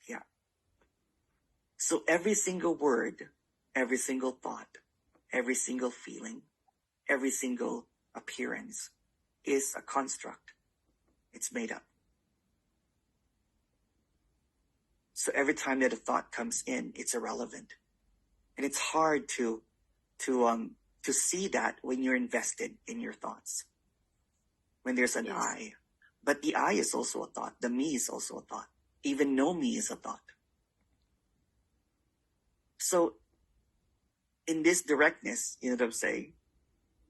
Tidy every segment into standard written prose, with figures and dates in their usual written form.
Yeah. So every single word, every single thought, every single feeling, every single appearance is a construct. It's made up. So every time that a thought comes in, it's irrelevant. And it's hard to see that when you're invested in your thoughts. When there's an I. But the I is also a thought. The me is also a thought. Even no me is a thought. So in this directness, you know what I'm saying?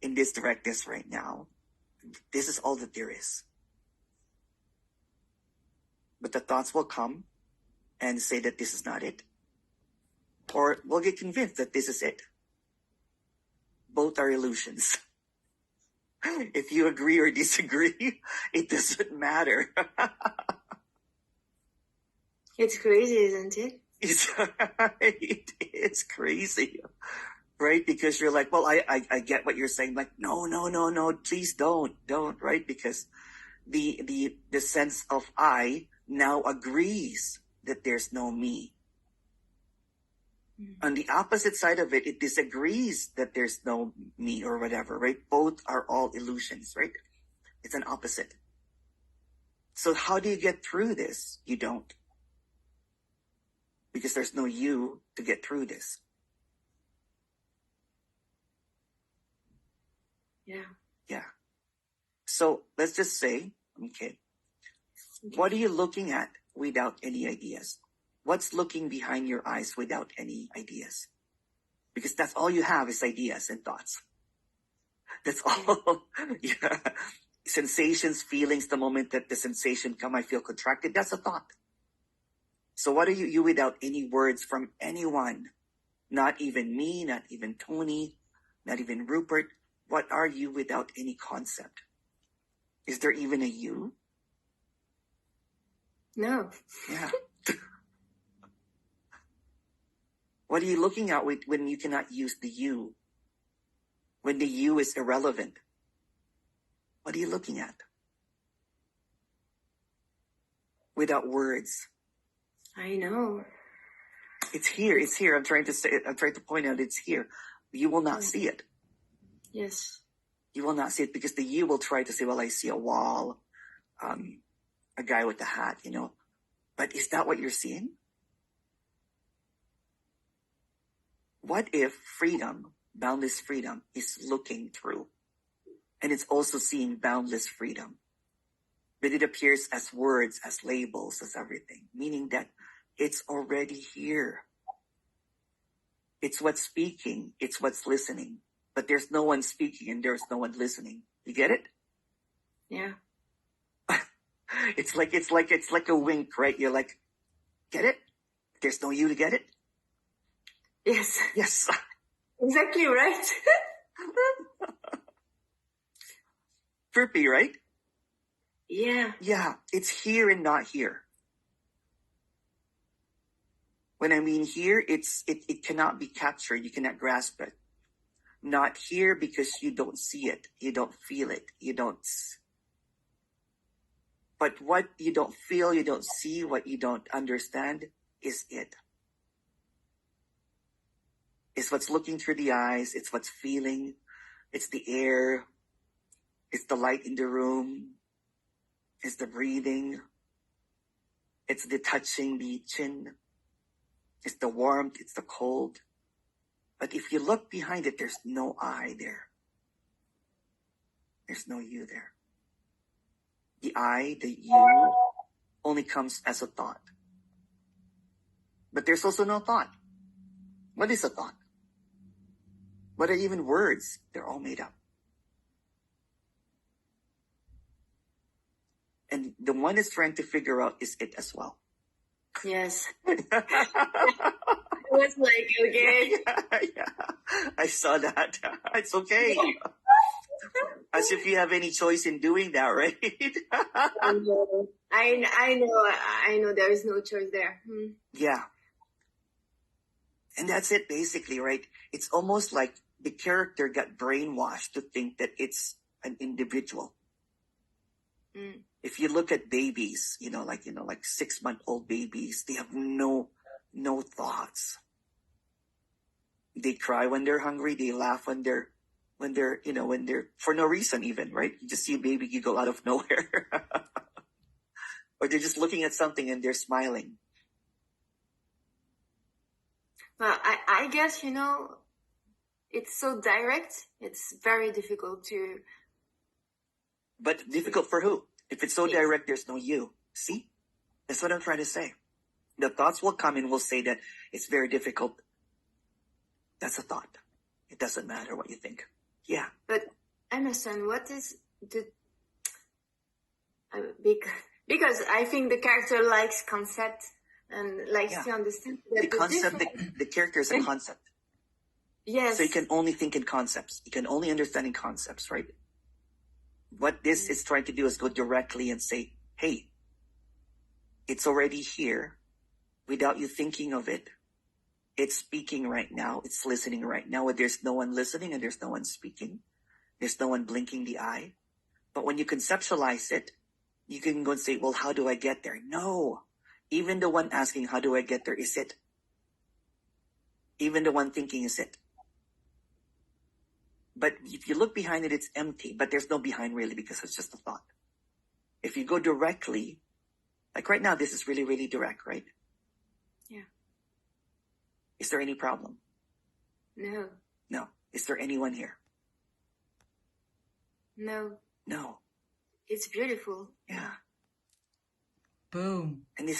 In this directness right now, this is all that there is. But the thoughts will come and say that this is not it. Or we'll get convinced that this is it. Both are illusions. If you agree or disagree, it doesn't matter. It's crazy, isn't it? It's crazy. Right? Because you're like, well, I get what you're saying. Like, no, please don't, right? Because the sense of I now agrees that there's no me. On the opposite side of it, it disagrees that there's no me or whatever, right? Both are all illusions, right? It's an opposite. So how do you get through this? You don't. Because there's no you to get through this. Yeah. So let's just say, okay, what are you looking at without any ideas? What's looking behind your eyes without any ideas? Because that's all you have is ideas and thoughts. That's all. Yeah. Sensations, feelings, the moment that the sensation come, I feel contracted, that's a thought. So what are you without any words from anyone? Not even me, not even Tony, not even Rupert. What are you without any concept? Is there even a you? No. Yeah. What are you looking at when you cannot use the you? When the you is irrelevant? What are you looking at? Without words. I know. It's here. I'm trying to point out it's here. You will not see it. Yes. You will not see it because the you will try to say, well, I see a wall, a guy with a hat, you know. But is that what you're seeing? What if freedom, boundless freedom, is looking through? And it's also seeing boundless freedom. But it appears as words, as labels, as everything. Meaning that it's already here. It's what's speaking. It's what's listening. But there's no one speaking and there's no one listening. You get it? Yeah. It's like a wink, right? You're like, get it? There's no you to get it? Yes. Yes. Exactly right. Trippy, right? Yeah. Yeah, it's here and not here. When I mean here, it cannot be captured. You cannot grasp it. Not here because you don't see it. You don't feel it. But what you don't feel, you don't see, what you don't understand is it. It's what's looking through the eyes. It's what's feeling. It's the air. It's the light in the room. It's the breathing. It's the touching the chin. It's the warmth. It's the cold. But if you look behind it, there's no I there. There's no you there. The I, the you, only comes as a thought. But there's also no thought. What is a thought? What are even words? They're all made up. And the one is trying to figure out is it as well. Yes. I was like, okay. Yeah. I saw that. It's okay. As if you have any choice in doing that, right? I know there is no choice there. Yeah. And that's it basically, right? It's almost like the character got brainwashed to think that it's an individual. If you look at babies, like 6-month-old babies, they have no thoughts. They cry when they're hungry. They laugh when they're for no reason even, right? You just see a baby giggle out of nowhere. Or they're just looking at something and they're smiling. Well, I guess, it's so direct, it's very difficult to... But difficult for who? If it's so direct, there's no you. See? That's what I'm trying to say. The thoughts will come and will say that it's very difficult. That's a thought. It doesn't matter what you think. Yeah. But Emerson, what is the... because I think the character likes concept and likes to understand that the concept. The character is a concept. Yes. So you can only think in concepts. You can only understand in concepts, right? What this is trying to do is go directly and say, hey, it's already here without you thinking of it. It's speaking right now. It's listening right now. There's no one listening and there's no one speaking. There's no one blinking the eye. But when you conceptualize it, you can go and say, well, how do I get there? No. Even the one asking, how do I get there, is it. Even the one thinking is it. But if you look behind it, it's empty. But there's no behind really because it's just a thought. If you go directly, like right now, this is really, really direct, right? Yeah. Is there any problem? No. No. Is there anyone here? No. No. It's beautiful. Yeah. Boom. And this